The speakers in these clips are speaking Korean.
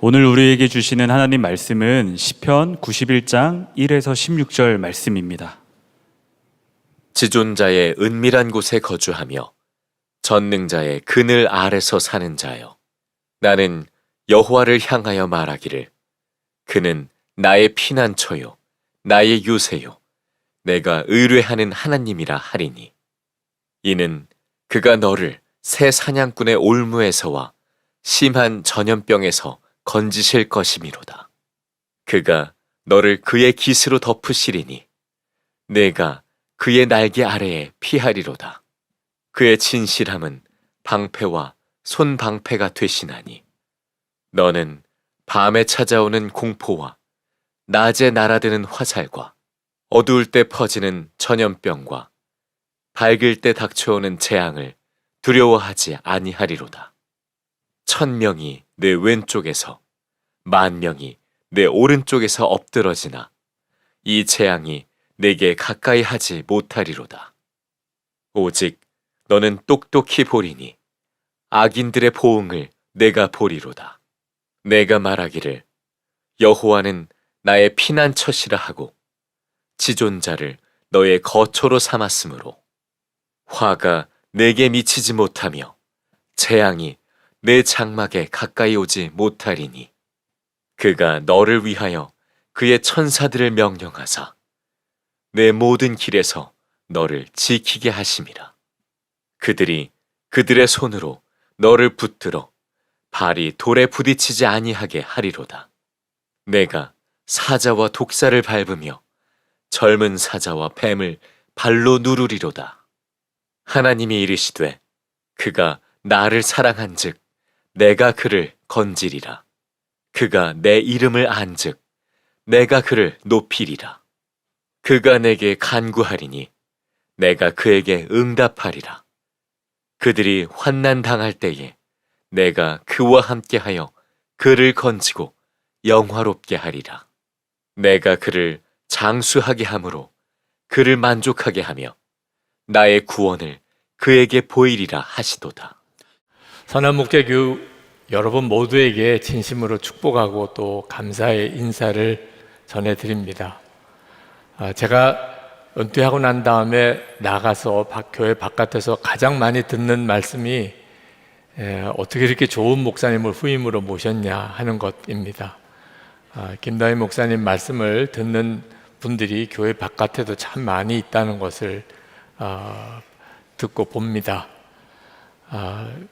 오늘 우리에게 주시는 하나님 말씀은 시편 91장 1에서 16절 말씀입니다. 지존자의 은밀한 곳에 거주하며 전능자의 그늘 아래서 사는 자여, 나는 여호와를 향하여 말하기를 그는 나의 피난처요 나의 요새요 내가 의뢰하는 하나님이라 하리니, 이는 그가 너를 새 사냥꾼의 올무에서와 심한 전염병에서 건지실 것이미로다. 그가 너를 그의 깃으로 덮으시리니 내가 그의 날개 아래에 피하리로다. 그의 진실함은 방패와 손방패가 되시나니, 너는 밤에 찾아오는 공포와 낮에 날아드는 화살과 어두울 때 퍼지는 전염병과 밝을 때 닥쳐오는 재앙을 두려워하지 아니하리로다. 1000명이 내 왼쪽에서 10,000명이 내 오른쪽에서 엎드러지나 이 재앙이 내게 가까이 하지 못하리로다. 오직 너는 똑똑히 보리니 악인들의 보응을 내가 보리로다. 내가 말하기를 여호와는 나의 피난처시라 하고 지존자를 너의 거처로 삼았으므로 화가 내게 미치지 못하며 재앙이 내 장막에 가까이 오지 못하리니, 그가 너를 위하여 그의 천사들을 명령하사 내 모든 길에서 너를 지키게 하심이라. 그들이 그들의 손으로 너를 붙들어 발이 돌에 부딪히지 아니하게 하리로다. 내가 사자와 독사를 밟으며 젊은 사자와 뱀을 발로 누르리로다. 하나님이 이르시되 그가 나를 사랑한즉 내가 그를 건지리라. 그가 내 이름을 안즉 내가 그를 높이리라. 그가 내게 간구하리니 내가 그에게 응답하리라. 그들이 환난 당할 때에 내가 그와 함께하여 그를 건지고 영화롭게 하리라. 내가 그를 장수하게 함으로 그를 만족하게 하며 나의 구원을 그에게 보이리라 하시도다. 선한목자교회 여러분 모두에게 진심으로 축복하고 또 감사의 인사를 전해드립니다. 제가 은퇴하고 난 다음에 나가서 교회 바깥에서 가장 많이 듣는 말씀이 어떻게 이렇게 좋은 목사님을 후임으로 모셨냐 하는 것입니다. 김다희 목사님 말씀을 듣는 분들이 교회 바깥에도 참 많이 있다는 것을 듣고 봅니다.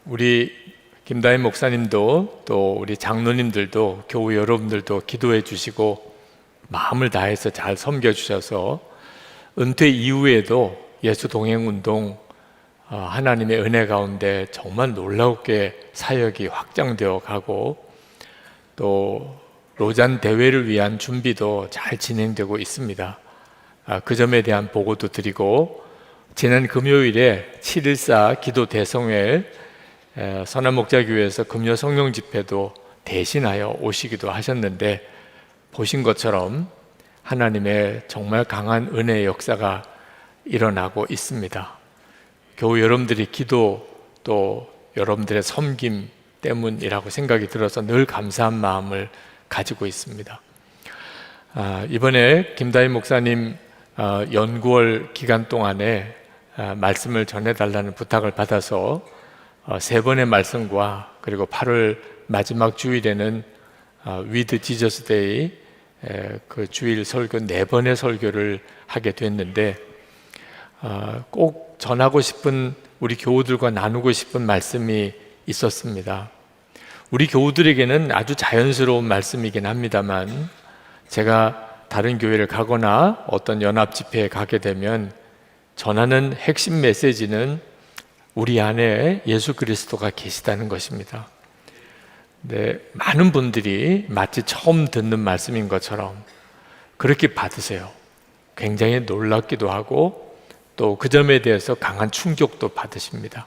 우리 김다희 목사님도 또 우리 장로님들도 교우 여러분들도 기도해 주시고 마음을 다해서 잘 섬겨 주셔서 은퇴 이후에도 예수 동행 운동 하나님의 은혜 가운데 정말 놀랍게 사역이 확장되어 가고 또 로잔 대회를 위한 준비도 잘 진행되고 있습니다. 그 점에 대한 보고도 드리고, 지난 금요일에 7.14 기도 대성회 선한목자교회에서 금요 성령 집회도 대신하여 오시기도 하셨는데, 보신 것처럼 하나님의 정말 강한 은혜의 역사가 일어나고 있습니다. 교우 여러분들의 기도 또 여러분들의 섬김 때문이라고 생각이 들어서 늘 감사한 마음을 가지고 있습니다. 이번에 김다희 목사님 연구월 기간 동안에 말씀을 전해달라는 부탁을 받아서 3번의 말씀과 그리고 8월 마지막 주일에는 위드 지저스 데이 그 주일 설교 4번의 설교를 하게 됐는데, 꼭 전하고 싶은 우리 교우들과 나누고 싶은 말씀이 있었습니다. 우리 교우들에게는 아주 자연스러운 말씀이긴 합니다만, 제가 다른 교회를 가거나 어떤 연합 집회에 가게 되면 전하는 핵심 메시지는 우리 안에 예수 그리스도가 계시다는 것입니다. 네, 많은 분들이 마치 처음 듣는 말씀인 것처럼 그렇게 받으세요. 굉장히 놀랍기도 하고 또 그 점에 대해서 강한 충격도 받으십니다.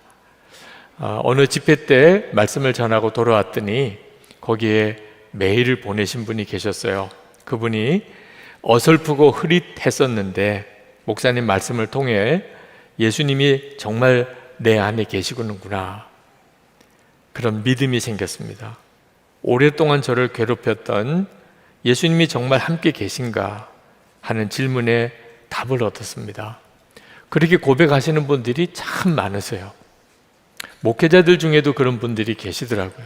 어느 집회 때 말씀을 전하고 돌아왔더니 거기에 메일을 보내신 분이 계셨어요. 그분이 어설프고 흐릿했었는데 목사님 말씀을 통해 예수님이 정말 내 안에 계시구나, 그런 믿음이 생겼습니다. 오랫동안 저를 괴롭혔던 예수님이 정말 함께 계신가 하는 질문에 답을 얻었습니다. 그렇게 고백하시는 분들이 참 많으세요. 목회자들 중에도 그런 분들이 계시더라고요.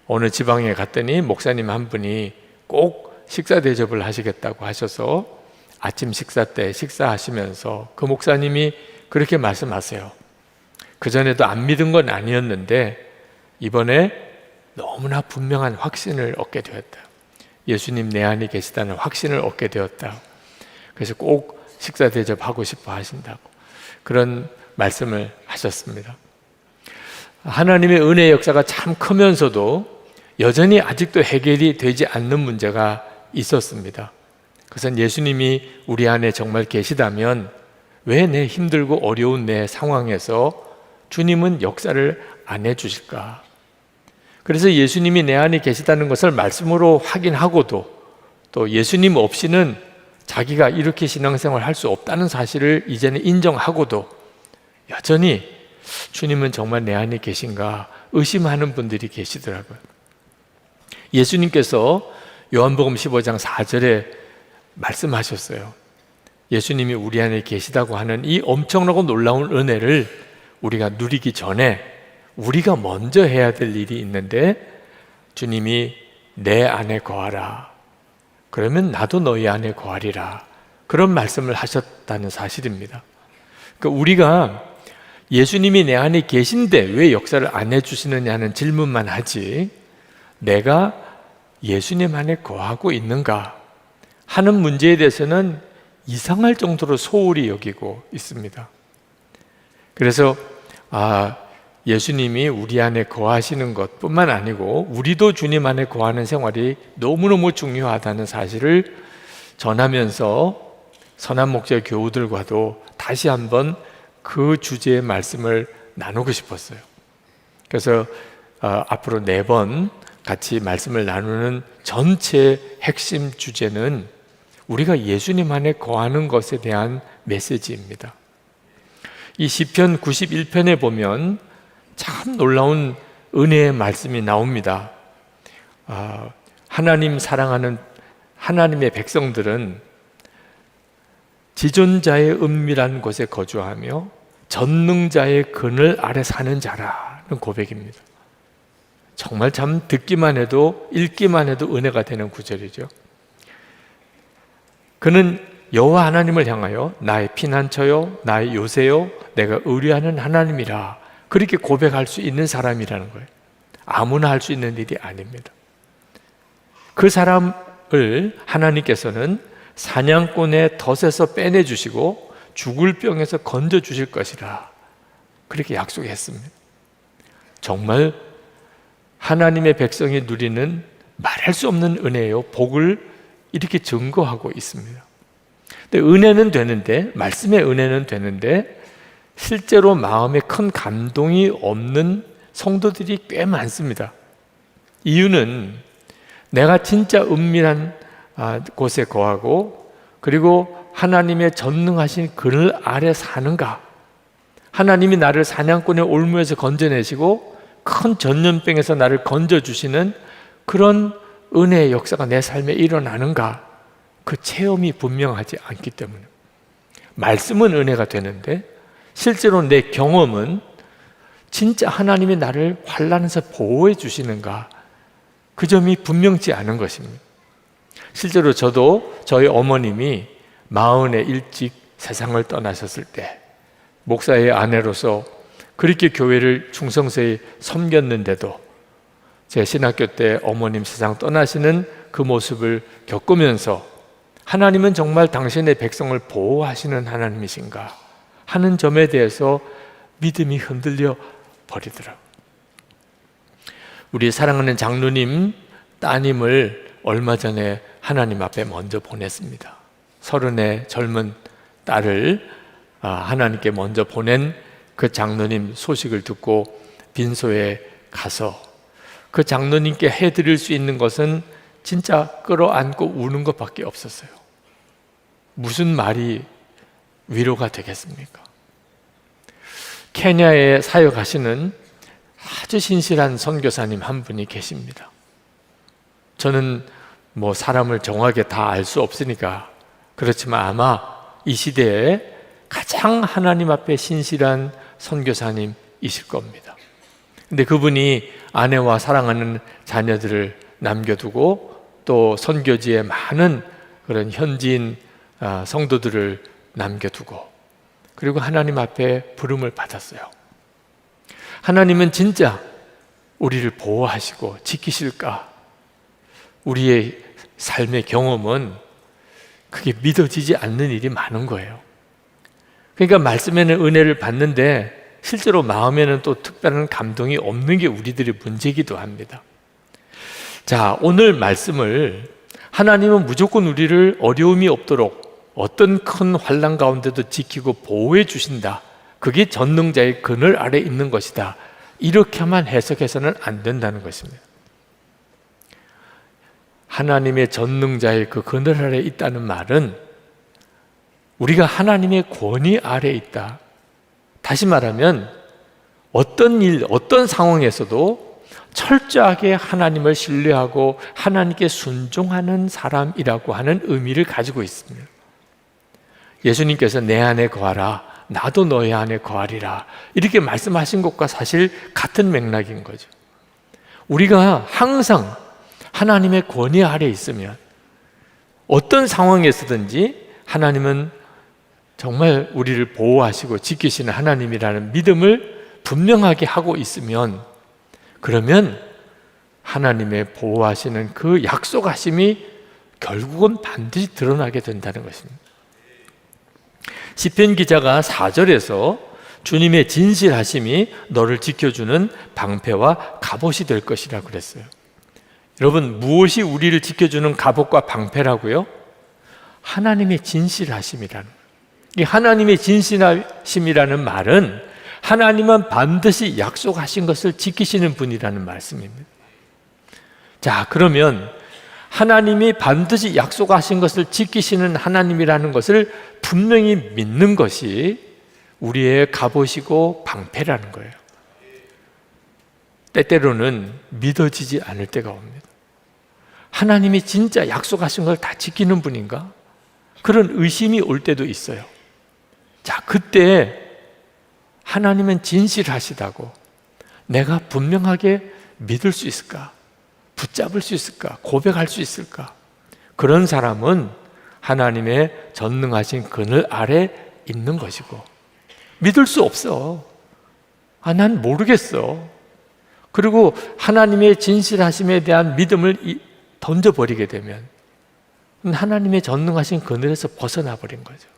어느 지방에 갔더니 목사님 한 분이 꼭 식사 대접을 하시겠다고 하셔서 아침 식사 때 식사하시면서 그 목사님이 그렇게 말씀하세요. 그전에도 안 믿은 건 아니었는데 이번에 너무나 분명한 확신을 얻게 되었다. 예수님 내 안에 계시다는 확신을 얻게 되었다. 그래서 꼭 식사 대접하고 싶어 하신다고 그런 말씀을 하셨습니다. 하나님의 은혜의 역사가 참 크면서도 여전히 아직도 해결이 되지 않는 문제가 있었습니다. 그것은 예수님이 우리 안에 정말 계시다면 왜 내 힘들고 어려운 내 상황에서 주님은 역사를 안 해주실까? 그래서 예수님이 내 안에 계시다는 것을 말씀으로 확인하고도 또 예수님 없이는 자기가 이렇게 신앙생활을 할 수 없다는 사실을 이제는 인정하고도 여전히 주님은 정말 내 안에 계신가 의심하는 분들이 계시더라고요. 예수님께서 요한복음 15장 4절에 말씀하셨어요. 예수님이 우리 안에 계시다고 하는 이 엄청나고 놀라운 은혜를 우리가 누리기 전에 우리가 먼저 해야 될 일이 있는데 주님이 내 안에 거하라. 그러면 나도 너희 안에 거하리라. 그런 말씀을 하셨다는 사실입니다. 그러니까 우리가 예수님이 내 안에 계신데 왜 역사를 안 해주시느냐는 질문만 하지 내가 예수님 안에 거하고 있는가 하는 문제에 대해서는 이상할 정도로 소홀히 여기고 있습니다. 그래서 예수님이 우리 안에 거하시는 것뿐만 아니고 우리도 주님 안에 거하는 생활이 너무너무 중요하다는 사실을 전하면서 선한 목자 교우들과도 다시 한번 그 주제의 말씀을 나누고 싶었어요. 그래서 앞으로 4번 같이 말씀을 나누는 전체 핵심 주제는 우리가 예수님 안에 거하는 것에 대한 메시지입니다. 이 시편 91편에 보면 참 놀라운 은혜의 말씀이 나옵니다. 하나님 사랑하는 하나님의 백성들은 지존자의 은밀한 곳에 거주하며 전능자의 그늘 아래 사는 자라는 고백입니다. 정말 참 듣기만 해도 읽기만 해도 은혜가 되는 구절이죠. 그는 여호와 하나님을 향하여 나의 피난처요 나의 요새요 내가 의뢰하는 하나님이라 그렇게 고백할 수 있는 사람이라는 거예요. 아무나 할 수 있는 일이 아닙니다. 그 사람을 하나님께서는 사냥꾼의 덫에서 빼내주시고 죽을 병에서 건져주실 것이라 그렇게 약속했습니다. 정말 하나님의 백성이 누리는 말할 수 없는 은혜요 복을 이렇게 증거하고 있습니다. 근데 은혜는 되는데 말씀의 은혜는 되는데 실제로 마음에 큰 감동이 없는 성도들이 꽤 많습니다. 이유는 내가 진짜 은밀한 곳에 거하고 그리고 하나님의 전능하신 그늘 아래 사는가? 하나님이 나를 사냥꾼의 올무에서 건져내시고 큰 전염병에서 나를 건져주시는 그런 은혜의 역사가 내 삶에 일어나는가? 그 체험이 분명하지 않기 때문에 말씀은 은혜가 되는데 실제로 내 경험은 진짜 하나님이 나를 환난에서 보호해 주시는가? 그 점이 분명치 않은 것입니다. 실제로 저도 저희 어머님이 40에 일찍 세상을 떠나셨을 때 목사의 아내로서 그렇게 교회를 충성스레 섬겼는데도 제 신학교 때 어머님 세상 떠나시는 그 모습을 겪으면서 하나님은 정말 당신의 백성을 보호하시는 하나님이신가 하는 점에 대해서 믿음이 흔들려 버리더라고요. 우리 사랑하는 장로님 따님을 얼마 전에 하나님 앞에 먼저 보냈습니다. 30의 젊은 딸을 하나님께 먼저 보낸 그 장로님 소식을 듣고 빈소에 가서 그 장로님께 해드릴 수 있는 것은 진짜 끌어안고 우는 것밖에 없었어요. 무슨 말이 위로가 되겠습니까? 케냐에 사역하시는 아주 신실한 선교사님 한 분이 계십니다. 저는 뭐 사람을 정확하게 다 알 수 없으니까 그렇지만 아마 이 시대에 가장 하나님 앞에 신실한 선교사님이실 겁니다. 근데 그분이 아내와 사랑하는 자녀들을 남겨두고 또 선교지에 많은 그런 현지인 성도들을 남겨두고 그리고 하나님 앞에 부름을 받았어요. 하나님은 진짜 우리를 보호하시고 지키실까? 우리의 삶의 경험은 그게 믿어지지 않는 일이 많은 거예요. 그러니까 말씀에는 은혜를 받는데 실제로 마음에는 또 특별한 감동이 없는 게 우리들의 문제이기도 합니다. 자, 오늘 말씀을 하나님은 무조건 우리를 어려움이 없도록 어떤 큰 환난 가운데도 지키고 보호해 주신다. 그게 전능자의 그늘 아래 있는 것이다. 이렇게만 해석해서는 안 된다는 것입니다. 하나님의 전능자의 그 그늘 아래 있다는 말은 우리가 하나님의 권위 아래 있다. 다시 말하면 어떤 일, 어떤 상황에서도 철저하게 하나님을 신뢰하고 하나님께 순종하는 사람이라고 하는 의미를 가지고 있습니다. 예수님께서 내 안에 거하라, 나도 너희 안에 거하리라 이렇게 말씀하신 것과 사실 같은 맥락인 거죠. 우리가 항상 하나님의 권위 아래 있으면 어떤 상황에서든지 하나님은 정말 우리를 보호하시고 지키시는 하나님이라는 믿음을 분명하게 하고 있으면 그러면 하나님의 보호하시는 그 약속하심이 결국은 반드시 드러나게 된다는 것입니다. 시편 기자가 4절에서 주님의 진실하심이 너를 지켜주는 방패와 갑옷이 될 것이라 그랬어요. 여러분, 무엇이 우리를 지켜주는 갑옷과 방패라고요? 하나님의 진실하심이라는 거예요. 이 하나님의 진실하심이라는 말은 하나님은 반드시 약속하신 것을 지키시는 분이라는 말씀입니다. 자, 그러면 하나님이 반드시 약속하신 것을 지키시는 하나님이라는 것을 분명히 믿는 것이 우리의 갑옷이고 방패라는 거예요. 때때로는 믿어지지 않을 때가 옵니다. 하나님이 진짜 약속하신 걸 다 지키는 분인가? 그런 의심이 올 때도 있어요. 자, 그때 하나님은 진실하시다고 내가 분명하게 믿을 수 있을까? 붙잡을 수 있을까? 고백할 수 있을까? 그런 사람은 하나님의 전능하신 그늘 아래 있는 것이고 믿을 수 없어. 난 모르겠어. 그리고 하나님의 진실하심에 대한 믿음을 던져버리게 되면 하나님의 전능하신 그늘에서 벗어나 버린 거죠.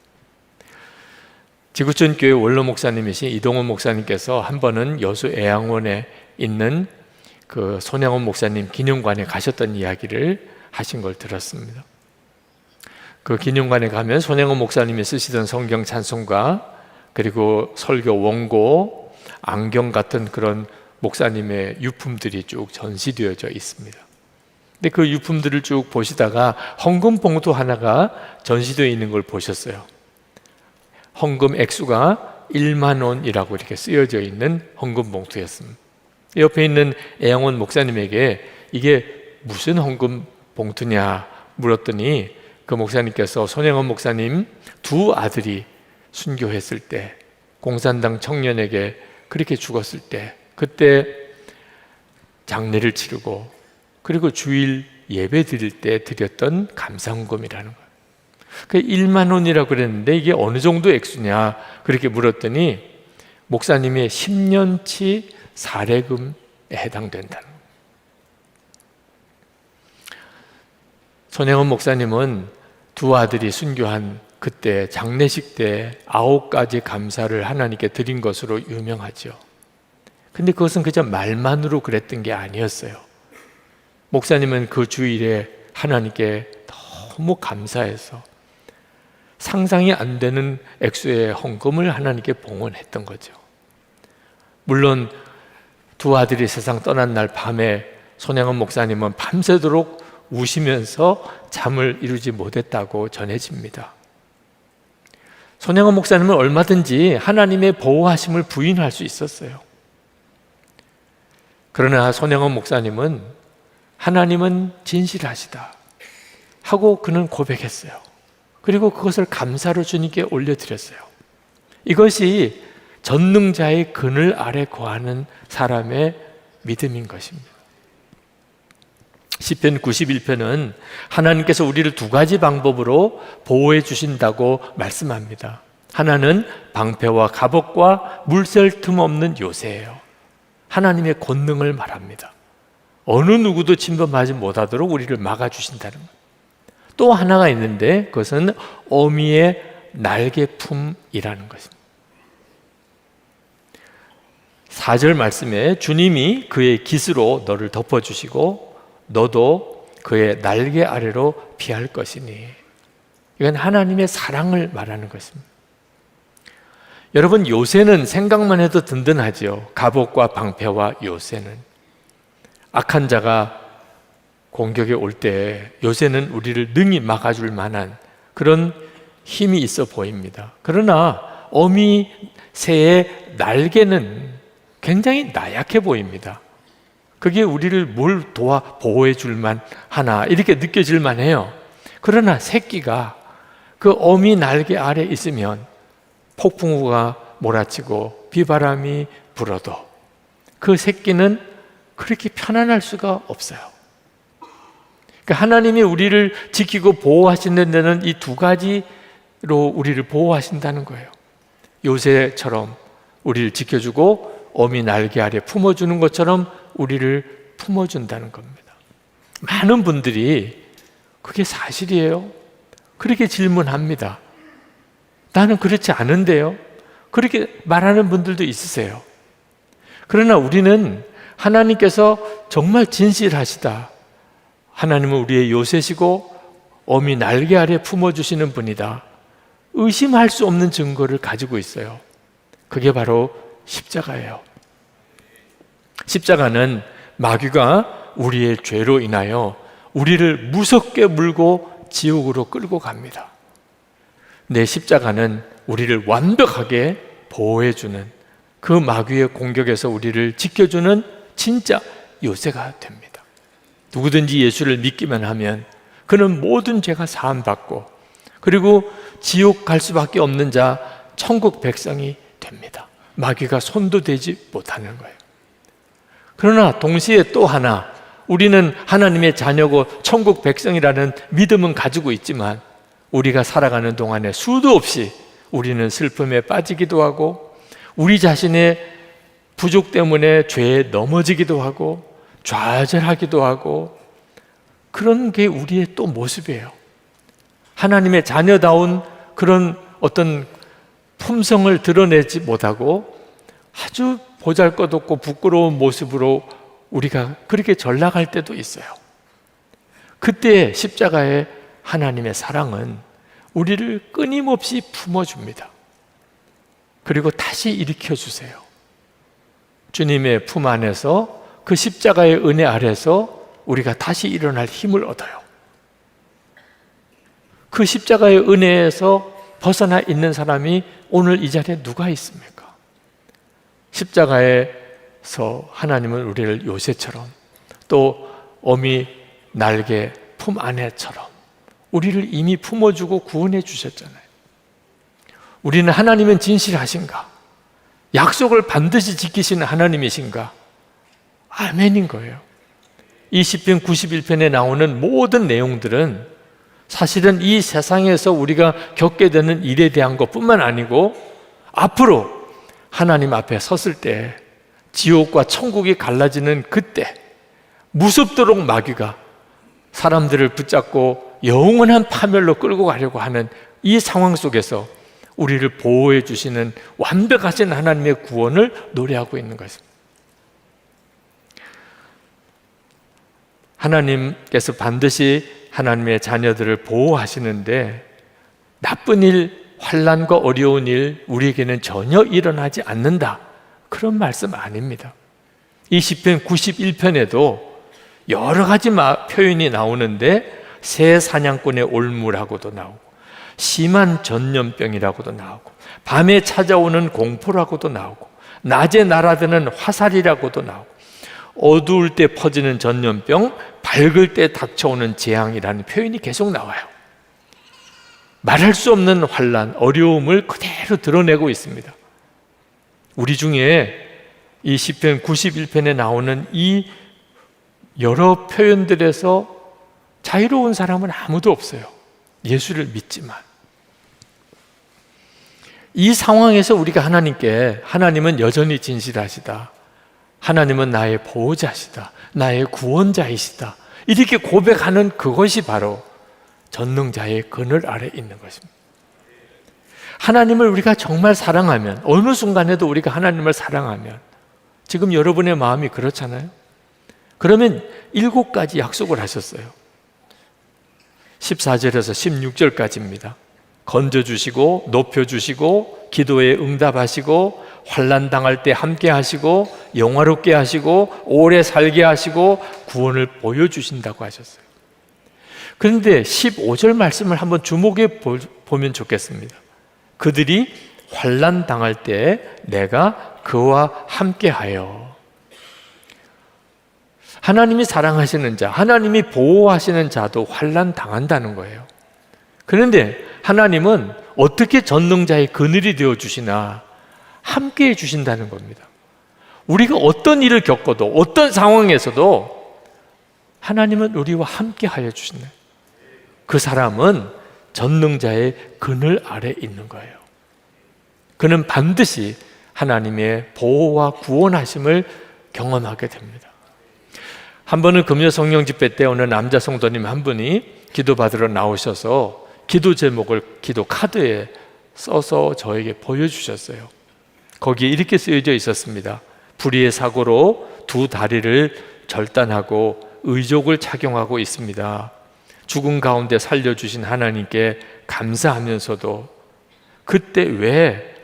지구촌 교회 원로 목사님이신 이동원 목사님께서 한 번은 여수 애양원에 있는 그 손양원 목사님 기념관에 가셨던 이야기를 하신 걸 들었습니다. 그 기념관에 가면 손양원 목사님이 쓰시던 성경 찬송가 그리고 설교 원고, 안경 같은 그런 목사님의 유품들이 쭉 전시되어져 있습니다. 근데 그 유품들을 쭉 보시다가 헌금 봉투 하나가 전시되어 있는 걸 보셨어요. 헌금 액수가 1만 원이라고 이렇게 쓰여져 있는 헌금 봉투였습니다. 옆에 있는 애양원 목사님에게 이게 무슨 헌금 봉투냐 물었더니 그 목사님께서 손양원 목사님 두 아들이 순교했을 때 공산당 청년에게 그렇게 죽었을 때 그때 장례를 치르고 그리고 주일 예배 드릴 때 드렸던 감사헌금이라는 거예요. 그 1만 원이라고 그랬는데 이게 어느 정도 액수냐 그렇게 물었더니 목사님의 10년치 사례금에 해당된다는 거예요. 손양원 목사님은 두 아들이 순교한 그때 장례식 때 9가지 감사를 하나님께 드린 것으로 유명하죠. 근데 그것은 그저 말만으로 그랬던 게 아니었어요. 목사님은 그 주일에 하나님께 너무 감사해서 상상이 안 되는 액수의 헌금을 하나님께 봉헌했던 거죠. 물론 두 아들이 세상 떠난 날 밤에 손양원 목사님은 밤새도록 우시면서 잠을 이루지 못했다고 전해집니다. 손양원 목사님은 얼마든지 하나님의 보호하심을 부인할 수 있었어요. 그러나 손양원 목사님은 하나님은 진실하시다 하고 그는 고백했어요. 그리고 그것을 감사로 주님께 올려드렸어요. 이것이 전능자의 그늘 아래 거하는 사람의 믿음인 것입니다. 시편 91편은 하나님께서 우리를 두 가지 방법으로 보호해 주신다고 말씀합니다. 하나는 방패와 갑옷과 물샐 틈 없는 요새예요. 하나님의 권능을 말합니다. 어느 누구도 침범하지 못하도록 우리를 막아주신다는 것. 또 하나가 있는데 그것은 어미의 날개품이라는 것입니다. 4절 말씀에 주님이 그의 깃으로 너를 덮어주시고 너도 그의 날개 아래로 피할 것이니, 이건 하나님의 사랑을 말하는 것입니다. 여러분, 요새는 생각만 해도 든든하지요. 갑옷과 방패와 요새는. 악한 자가 공격에 올 때 요새는 우리를 능히 막아줄 만한 그런 힘이 있어 보입니다. 그러나 어미 새의 날개는 굉장히 나약해 보입니다. 그게 우리를 뭘 도와 보호해 줄만 하나 이렇게 느껴질만 해요. 그러나 새끼가 그 어미 날개 아래 있으면 폭풍우가 몰아치고 비바람이 불어도 그 새끼는 그렇게 편안할 수가 없어요. 그러니까 하나님이 우리를 지키고 보호하시는 데는 이 두 가지로 우리를 보호하신다는 거예요. 요새처럼 우리를 지켜주고 어미 날개 아래 품어주는 것처럼 우리를 품어준다는 겁니다. 많은 분들이 그게 사실이에요? 그렇게 질문합니다. 나는 그렇지 않은데요? 그렇게 말하는 분들도 있으세요. 그러나 우리는 하나님께서 정말 진실하시다, 하나님은 우리의 요새시고 어미 날개 아래 품어주시는 분이다, 의심할 수 없는 증거를 가지고 있어요. 그게 바로 십자가예요. 십자가는 마귀가 우리의 죄로 인하여 우리를 무섭게 물고 지옥으로 끌고 갑니다. 내 십자가는 우리를 완벽하게 보호해주는, 그 마귀의 공격에서 우리를 지켜주는 진짜 요새가 됩니다. 누구든지 예수를 믿기만 하면 그는 모든 죄가 사함받고 그리고 지옥 갈 수밖에 없는 자, 천국 백성이 됩니다. 마귀가 손도 대지 못하는 거예요. 그러나 동시에 또 하나, 우리는 하나님의 자녀고 천국 백성이라는 믿음은 가지고 있지만 우리가 살아가는 동안에 수도 없이 우리는 슬픔에 빠지기도 하고 우리 자신의 부족 때문에 죄에 넘어지기도 하고 좌절하기도 하고, 그런 게 우리의 또 모습이에요. 하나님의 자녀다운 그런 어떤 품성을 드러내지 못하고 아주 보잘것없고 부끄러운 모습으로 우리가 그렇게 전락할 때도 있어요. 그때 십자가의 하나님의 사랑은 우리를 끊임없이 품어줍니다. 그리고 다시 일으켜주세요. 주님의 품 안에서, 그 십자가의 은혜 아래서 우리가 다시 일어날 힘을 얻어요. 그 십자가의 은혜에서 벗어나 있는 사람이 오늘 이 자리에 누가 있습니까? 십자가에서 하나님은 우리를 요새처럼, 또 어미 날개 품 안에처럼 우리를 이미 품어주고 구원해 주셨잖아요. 우리는 하나님은 진실하신가? 약속을 반드시 지키시는 하나님이신가? 아멘인 거예요. 이 시편 91편에 나오는 모든 내용들은 사실은 이 세상에서 우리가 겪게 되는 일에 대한 것뿐만 아니고 앞으로 하나님 앞에 섰을 때, 지옥과 천국이 갈라지는 그때 무섭도록 마귀가 사람들을 붙잡고 영원한 파멸로 끌고 가려고 하는 이 상황 속에서 우리를 보호해 주시는 완벽하신 하나님의 구원을 노래하고 있는 것입니다. 하나님께서 반드시 하나님의 자녀들을 보호하시는데 나쁜 일, 환난과 어려운 일 우리에게는 전혀 일어나지 않는다, 그런 말씀 아닙니다. 이 시편 91편에도 여러 가지 표현이 나오는데 새 사냥꾼의 올무라고도 나오고 심한 전염병이라고도 나오고 밤에 찾아오는 공포라고도 나오고 낮에 날아드는 화살이라고도 나오고 어두울 때 퍼지는 전염병, 밝을 때 닥쳐오는 재앙이라는 표현이 계속 나와요. 말할 수 없는 환난, 어려움을 그대로 드러내고 있습니다. 우리 중에 이 시편 91편에 나오는 이 여러 표현들에서 자유로운 사람은 아무도 없어요. 예수를 믿지만. 이 상황에서 우리가 하나님은 여전히 진실하시다, 하나님은 나의 보호자시다, 나의 구원자이시다, 이렇게 고백하는 그것이 바로 전능자의 그늘 아래 있는 것입니다. 하나님을 우리가 정말 사랑하면, 어느 순간에도 우리가 하나님을 사랑하면, 지금 여러분의 마음이 그렇잖아요. 그러면 7가지 약속을 하셨어요. 14절에서 16절까지입니다. 건져주시고 높여주시고 기도에 응답하시고 환난 당할 때 함께 하시고 영화롭게 하시고 오래 살게 하시고 구원을 보여주신다고 하셨어요. 그런데 15절 말씀을 한번 주목해 보면 좋겠습니다. 그들이 환난 당할 때 내가 그와 함께하여. 하나님이 사랑하시는 자, 하나님이 보호하시는 자도 환난 당한다는 거예요. 그런데 하나님은 어떻게 전능자의 그늘이 되어 주시나? 함께 해 주신다는 겁니다. 우리가 어떤 일을 겪어도, 어떤 상황에서도 하나님은 우리와 함께 하여 주신다. 그 사람은 전능자의 그늘 아래 있는 거예요. 그는 반드시 하나님의 보호와 구원하심을 경험하게 됩니다. 한 번은 금요 성령 집회 때 어느 남자 성도님 한 분이 기도받으러 나오셔서 기도 제목을 기도 카드에 써서 저에게 보여주셨어요. 거기에 이렇게 쓰여져 있었습니다. 불의의 사고로 2 다리를 절단하고 의족을 착용하고 있습니다. 죽음 가운데 살려주신 하나님께 감사하면서도 그때 왜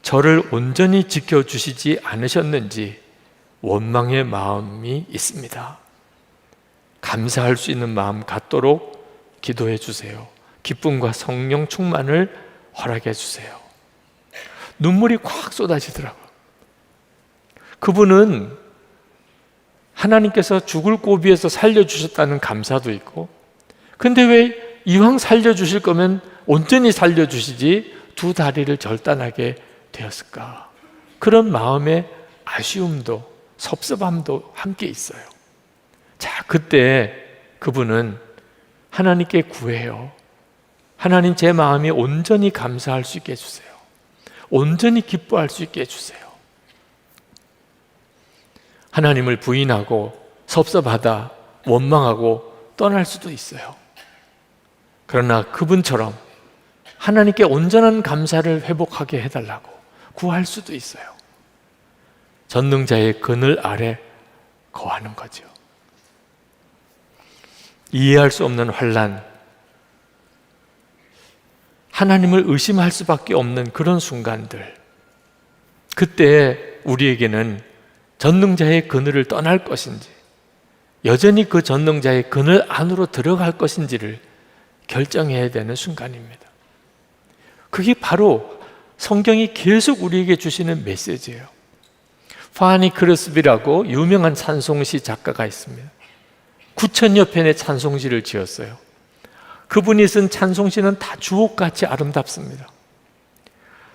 저를 온전히 지켜주시지 않으셨는지 원망의 마음이 있습니다. 감사할 수 있는 마음 갖도록 기도해 주세요. 기쁨과 성령 충만을 허락해 주세요. 눈물이 콱 쏟아지더라고요. 그분은 하나님께서 죽을 고비에서 살려주셨다는 감사도 있고, 근데 왜 이왕 살려주실 거면 온전히 살려주시지 2 다리를 절단하게 되었을까? 그런 마음의 아쉬움도 섭섭함도 함께 있어요. 자, 그때 그분은 하나님께 구해요. 하나님, 제 마음이 온전히 감사할 수 있게 해주세요. 온전히 기뻐할 수 있게 해주세요. 하나님을 부인하고 섭섭하다, 원망하고 떠날 수도 있어요. 그러나 그분처럼 하나님께 온전한 감사를 회복하게 해달라고 구할 수도 있어요. 전능자의 그늘 아래 거하는 거죠. 이해할 수 없는 환난, 하나님을 의심할 수밖에 없는 그런 순간들, 그때 우리에게는 전능자의 그늘을 떠날 것인지 여전히 그 전능자의 그늘 안으로 들어갈 것인지를 결정해야 되는 순간입니다. 그게 바로 성경이 계속 우리에게 주시는 메시지예요. 파니 크루스비라고 유명한 찬송시 작가가 있습니다. 9,000여 편의 찬송시를 지었어요. 그분이 쓴 찬송시는 다 주옥같이 아름답습니다.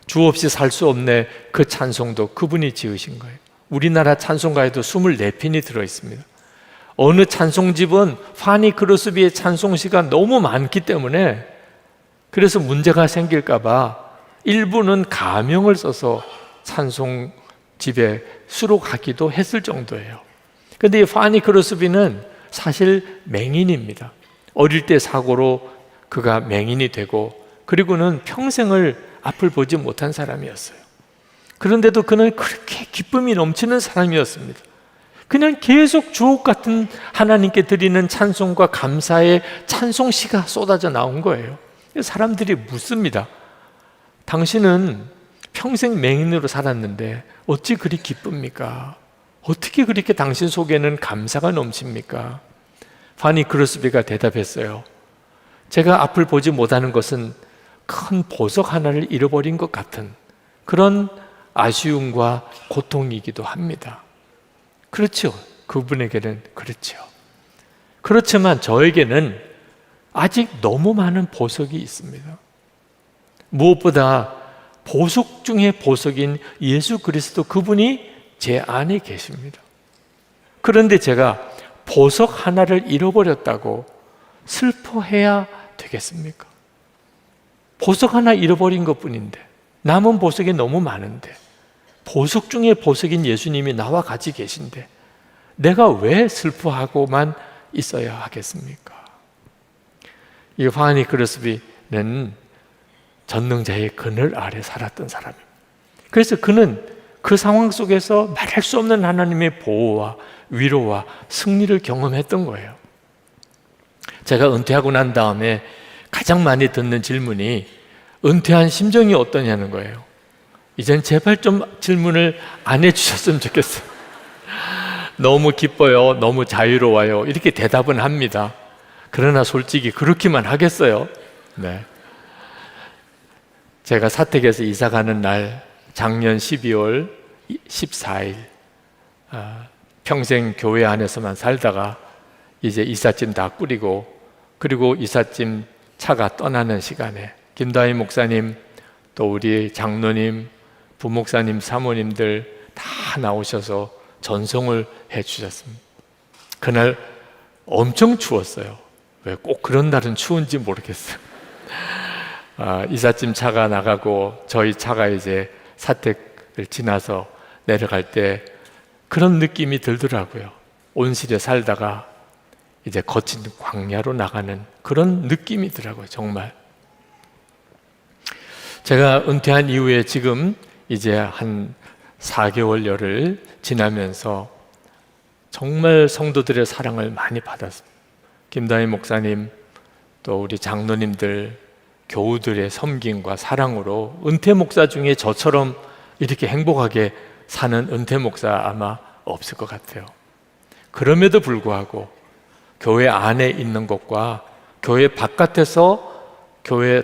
주 없이 살 수 없네, 그 찬송도 그분이 지으신 거예요. 우리나라 찬송가에도 24편이 들어있습니다. 어느 찬송집은 파니 크루스비의 찬송시가 너무 많기 때문에 그래서 문제가 생길까봐 일부는 가명을 써서 찬송집에 수록하기도 했을 정도예요. 그런데 이 파니 크루스비는 사실 맹인입니다. 어릴 때 사고로 그가 맹인이 되고 그리고는 평생을 앞을 보지 못한 사람이었어요. 그런데도 그는 그렇게 기쁨이 넘치는 사람이었습니다. 그냥 계속 주옥 같은 하나님께 드리는 찬송과 감사의 찬송시가 쏟아져 나온 거예요. 사람들이 묻습니다. 당신은 평생 맹인으로 살았는데 어찌 그리 기쁩니까? 어떻게 그렇게 당신 속에는 감사가 넘칩니까? 파니 크루스비가 대답했어요. 제가 앞을 보지 못하는 것은 큰 보석 하나를 잃어버린 것 같은 그런 아쉬움과 고통이기도 합니다. 그렇죠. 그분에게는 그렇죠. 그렇지만 저에게는 아직 너무 많은 보석이 있습니다. 무엇보다 보석 중에 보석인 예수 그리스도 그분이 제 안에 계십니다. 그런데 제가 보석 하나를 잃어버렸다고 슬퍼해야 되겠습니까? 보석 하나 잃어버린 것뿐인데, 남은 보석이 너무 많은데, 보석 중에 보석인 예수님이 나와 같이 계신데 내가 왜 슬퍼하고만 있어야 하겠습니까? 이 화니 크로스비는 전능자의 그늘 아래 살았던 사람입니다. 그래서 그는 그 상황 속에서 말할 수 없는 하나님의 보호와 위로와 승리를 경험했던 거예요. 제가 은퇴하고 난 다음에 가장 많이 듣는 질문이 은퇴한 심정이 어떠냐는 거예요. 이젠 제발 좀 질문을 안 해주셨으면 좋겠어요. 너무 기뻐요, 너무 자유로워요, 이렇게 대답은 합니다. 그러나 솔직히 그렇게만 하겠어요? 네. 제가 사택에서 이사 가는 날 작년 12월 14일 평생 교회 안에서만 살다가 이제 이삿짐 다 꾸리고, 그리고 이삿짐 차가 떠나는 시간에 김다희 목사님, 또 우리 장로님, 부목사님, 사모님들 다 나오셔서 전송을 해주셨습니다. 그날 엄청 추웠어요. 왜 꼭 그런 날은 추운지 모르겠어요. 이삿짐 차가 나가고 저희 차가 이제 사택을 지나서 내려갈 때 그런 느낌이 들더라고요. 온실에 살다가 이제 거친 광야로 나가는 그런 느낌이더라고요. 정말 제가 은퇴한 이후에 지금 이제 한 4개월여를 지나면서 정말 성도들의 사랑을 많이 받았습니다. 김다희 목사님, 또 우리 장로님들, 교우들의 섬김과 사랑으로 은퇴 목사 중에 저처럼 이렇게 행복하게 사는 은퇴 목사 아마 없을 것 같아요. 그럼에도 불구하고 교회 안에 있는 것과 교회 바깥에서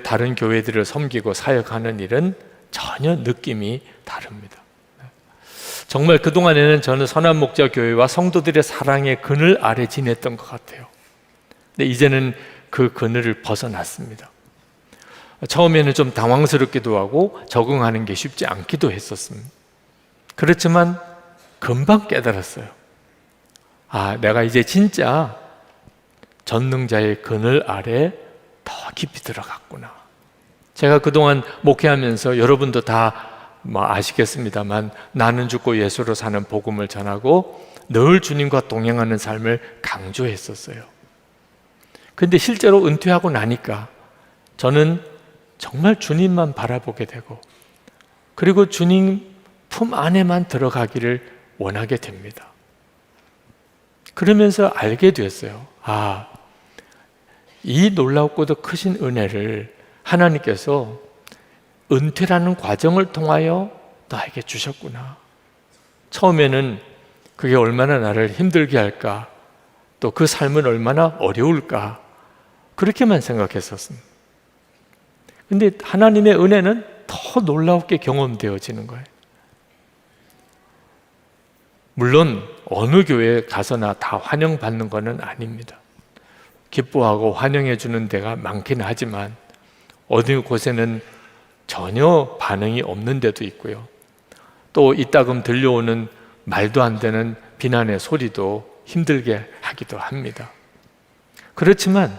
다른 교회들을 섬기고 사역하는 일은 전혀 느낌이 다릅니다. 정말 그동안에는 저는 선한목자교회와 성도들의 사랑의 그늘 아래 지냈던 것 같아요. 근데 이제는 그 그늘을 벗어났습니다. 처음에는 좀 당황스럽기도 하고 적응하는 게 쉽지 않기도 했었습니다. 그렇지만 금방 깨달았어요. 내가 이제 진짜 전능자의 그늘 아래 더 깊이 들어갔구나. 제가 그동안 목회하면서 여러분도 다 아시겠습니다만 나는 죽고 예수로 사는 복음을 전하고 늘 주님과 동행하는 삶을 강조했었어요. 근데 실제로 은퇴하고 나니까 저는 정말 주님만 바라보게 되고, 그리고 주님 품 안에만 들어가기를 원하게 됩니다. 그러면서 알게 됐어요. 이 놀랍고도 크신 은혜를 하나님께서 은퇴라는 과정을 통하여 나에게 주셨구나. 처음에는 그게 얼마나 나를 힘들게 할까, 또 그 삶은 얼마나 어려울까, 그렇게만 생각했었습니다. 근데 하나님의 은혜는 더 놀랍게 경험되어지는 거예요. 물론 어느 교회에 가서나 다 환영받는 것은 아닙니다. 기뻐하고 환영해 주는 데가 많긴 하지만 어느 곳에는 전혀 반응이 없는 데도 있고요. 또 이따금 들려오는 말도 안 되는 비난의 소리도 힘들게 하기도 합니다. 그렇지만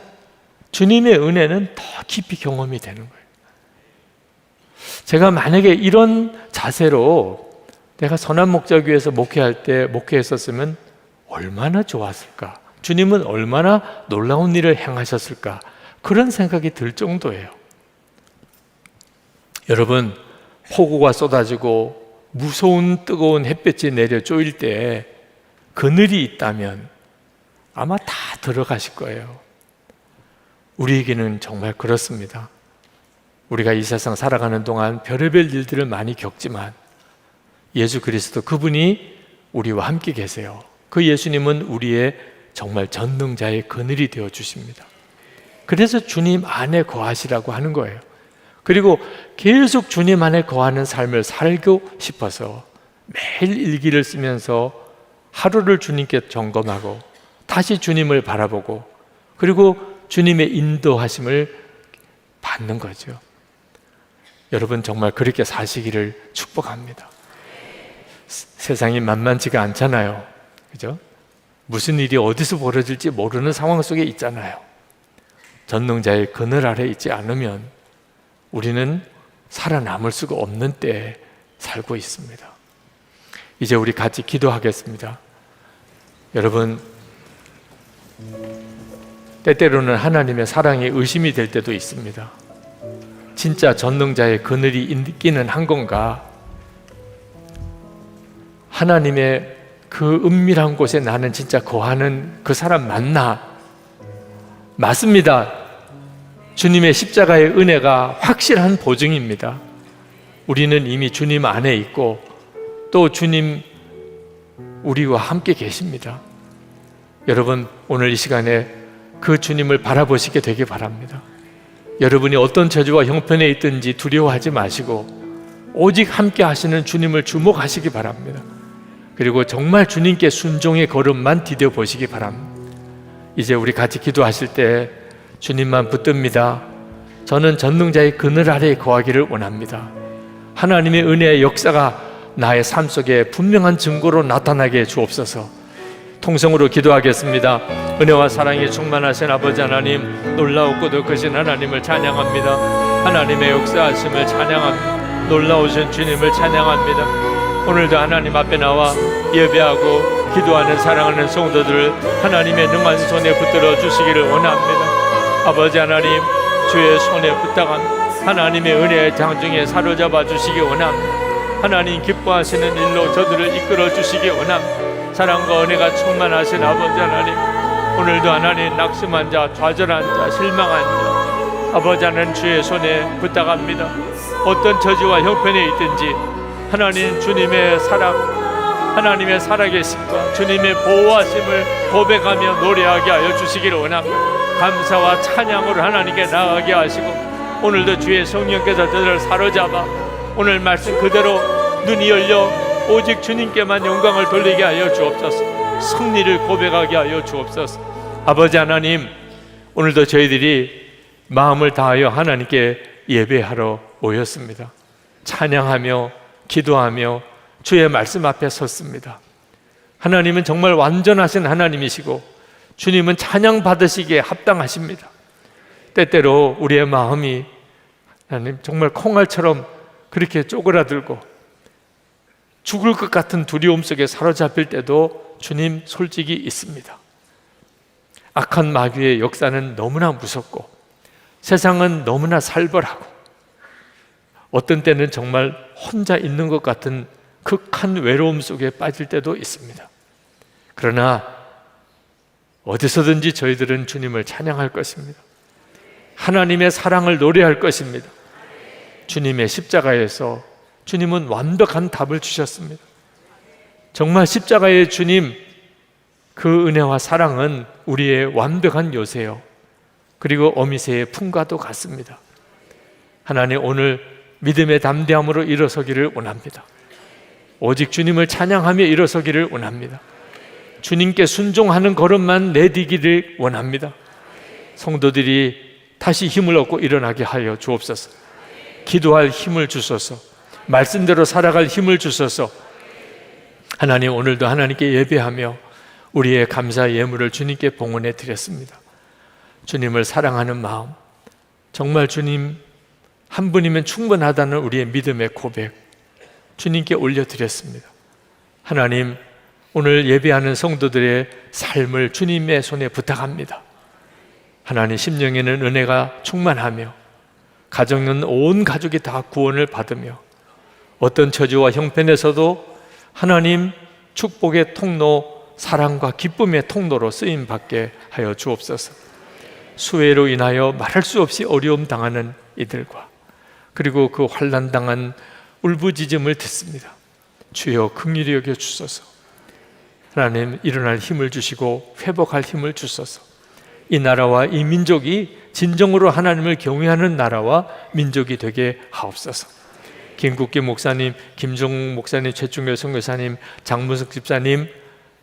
주님의 은혜는 더 깊이 경험이 되는 거예요. 제가 만약에 이런 자세로 내가 선한목자교회에서 목회할 때 목회했었으면 얼마나 좋았을까, 주님은 얼마나 놀라운 일을 행하셨을까, 그런 생각이 들 정도예요. 여러분, 폭우가 쏟아지고 무서운 뜨거운 햇볕이 내려 쪼일 때 그늘이 있다면 아마 다 들어가실 거예요. 우리에게는 정말 그렇습니다. 우리가 이 세상 살아가는 동안 별의별 일들을 많이 겪지만 예수 그리스도 그분이 우리와 함께 계세요. 그 예수님은 우리의 정말 전능자의 그늘이 되어 주십니다. 그래서 주님 안에 거하시라고 하는 거예요. 그리고 계속 주님 안에 거하는 삶을 살고 싶어서 매일 일기를 쓰면서 하루를 주님께 점검하고 다시 주님을 바라보고 그리고 주님의 인도하심을 받는 거죠. 여러분 정말 그렇게 사시기를 축복합니다. 세상이 만만치가 않잖아요. 그죠? 무슨 일이 어디서 벌어질지 모르는 상황 속에 있잖아요. 전능자의 그늘 아래 있지 않으면 우리는 살아남을 수가 없는 때에 살고 있습니다. 이제 우리 같이 기도하겠습니다. 여러분, 때때로는 하나님의 사랑에 의심이 될 때도 있습니다. 진짜 전능자의 그늘이 있기는 한 건가? 하나님의 그 은밀한 곳에 나는 진짜 거하는 그 사람 맞나? 맞습니다. 주님의 십자가의 은혜가 확실한 보증입니다. 우리는 이미 주님 안에 있고 또 주님 우리와 함께 계십니다. 여러분, 오늘 이 시간에 그 주님을 바라보시게 되길 바랍니다. 여러분이 어떤 처지와 형편에 있든지 두려워하지 마시고 오직 함께 하시는 주님을 주목하시기 바랍니다. 그리고 정말 주님께 순종의 걸음만 디뎌보시기 바랍니다. 이제 우리 같이 기도하실 때 주님만 붙듭니다. 저는 전능자의 그늘 아래에 거하기를 원합니다. 하나님의 은혜의 역사가 나의 삶 속에 분명한 증거로 나타나게 주옵소서. 통성으로 기도하겠습니다. 은혜와 사랑에 충만하신 아버지 하나님, 놀라웠고 더 크신 하나님을 찬양합니다. 하나님의 역사하심을 찬양합니다. 놀라우신 주님을 찬양합니다. 오늘도 하나님 앞에 나와 예배하고 기도하는 사랑하는 성도들을 하나님의 능한 손에 붙들어 주시기를 원합니다. 아버지 하나님, 주의 손에 부탁합니다. 하나님의 은혜의 장중에 사로잡아 주시기 원합니다. 하나님 기뻐하시는 일로 저들을 이끌어 주시기 원합니다. 사랑과 은혜가 충만하신 아버지 하나님, 오늘도 하나님 낙심한 자, 좌절한 자, 실망한 자 아버지 하나님 주의 손에 부탁합니다. 어떤 처지와 형편에 있든지 하나님 주님의 사랑, 하나님의 살아계심과 주님의 보호하심을 고백하며 노래하게 하여 주시기를 원합니다. 감사와 찬양으로 하나님께 나아가게 하시고 오늘도 주의 성령께서 저들을 사로잡아 오늘 말씀 그대로 눈이 열려 오직 주님께만 영광을 돌리게 하여 주옵소서. 승리를 고백하게 하여 주옵소서. 아버지 하나님, 오늘도 저희들이 마음을 다하여 하나님께 예배하러 모였습니다. 찬양하며 기도하며 주의 말씀 앞에 섰습니다. 하나님은 정말 완전하신 하나님이시고 주님은 찬양 받으시기에 합당하십니다. 때때로 우리의 마음이 하나님 정말 콩알처럼 그렇게 쪼그라들고 죽을 것 같은 두려움 속에 사로잡힐 때도 주님 솔직히 있습니다. 악한 마귀의 역사는 너무나 무섭고 세상은 너무나 살벌하고 어떤 때는 정말 혼자 있는 것 같은 극한 외로움 속에 빠질 때도 있습니다. 그러나 어디서든지 저희들은 주님을 찬양할 것입니다. 하나님의 사랑을 노래할 것입니다. 주님의 십자가에서 주님은 완벽한 답을 주셨습니다. 정말 십자가의 주님, 그 은혜와 사랑은 우리의 완벽한 요새요, 그리고 어미새의 품과도 같습니다. 하나님, 오늘 믿음의 담대함으로 일어서기를 원합니다. 오직 주님을 찬양하며 일어서기를 원합니다. 주님께 순종하는 걸음만 내디기를 원합니다. 성도들이 다시 힘을 얻고 일어나게 하여 주옵소서. 기도할 힘을 주소서. 말씀대로 살아갈 힘을 주소서. 하나님, 오늘도 하나님께 예배하며 우리의 감사 예물을 주님께 봉헌해 드렸습니다. 주님을 사랑하는 마음, 정말 주님 한 분이면 충분하다는 우리의 믿음의 고백 주님께 올려드렸습니다. 하나님, 오늘 예배하는 성도들의 삶을 주님의 손에 부탁합니다. 하나님, 심령에는 은혜가 충만하며 가정은 온 가족이 다 구원을 받으며 어떤 처지와 형편에서도 하나님 축복의 통로, 사랑과 기쁨의 통로로 쓰임받게 하여 주옵소서. 수해로 인하여 말할 수 없이 어려움 당하는 이들과 그리고 그 환난당한 울부짖음을 듣습니다. 주여 긍휼히 여겨 주소서. 하나님, 일어날 힘을 주시고 회복할 힘을 주소서. 이 나라와 이 민족이 진정으로 하나님을 경외하는 나라와 민족이 되게 하옵소서. 김국기 목사님, 김종욱 목사님, 최충렬 선교사님, 장문석 집사님,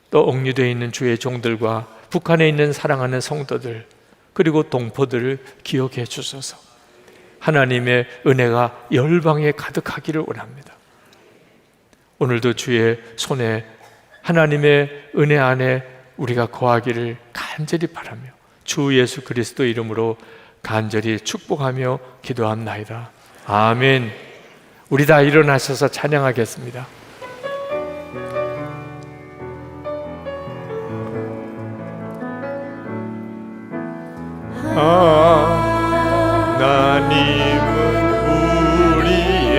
또 억류되어 있는 주의 종들과 북한에 있는 사랑하는 성도들 그리고 동포들을 기억해 주소서. 하나님의 은혜가 열방에 가득하기를 원합니다. 오늘도 주의 손에 하나님의 은혜 안에 우리가 거하기를 간절히 바라며 주 예수 그리스도 이름으로 간절히 축복하며 기도합나이다. 아멘. 우리 다 일어나셔서 찬양하겠습니다. 하나님은 우리의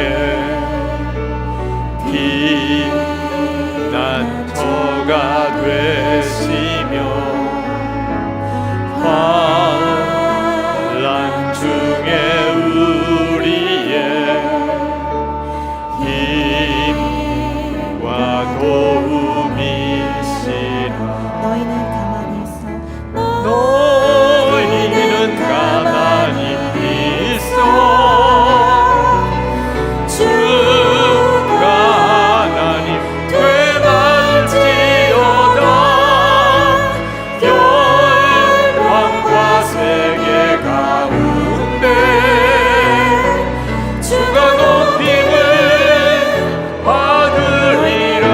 피난처가 되시며 환난 중에 우리의 힘과 도움이시라. 너희는 가만히 있어. 너희는 가만히 있어. 주가 하나님 되갈지어다. 열방과 세계 가운데 주가 높임을 받으리라.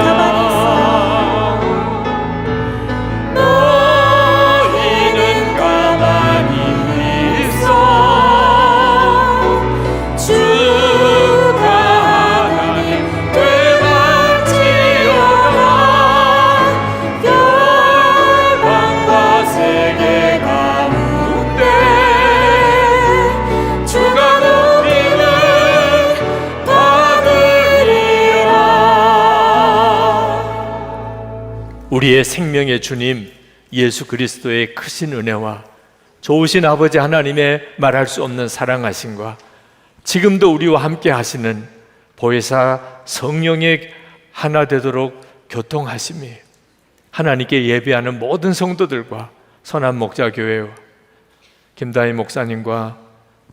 너희는 가만히 있어. 주가 하나님 되갈지어다. 열방과 세계 가운데 주가 높임을 받으리라. 우리의 생명의 주님 예수 그리스도의 크신 은혜와 좋으신 아버지 하나님의 말할 수 없는 사랑하심과 지금도 우리와 함께 하시는 보혜사 성령의 하나 되도록 교통하심이 하나님께 예배하는 모든 성도들과 선한 목자교회와 김다희 목사님과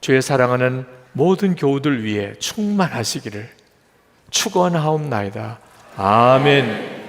주의 사랑하는 모든 교우들 위해 충만하시기를 축원하옵나이다. 아멘.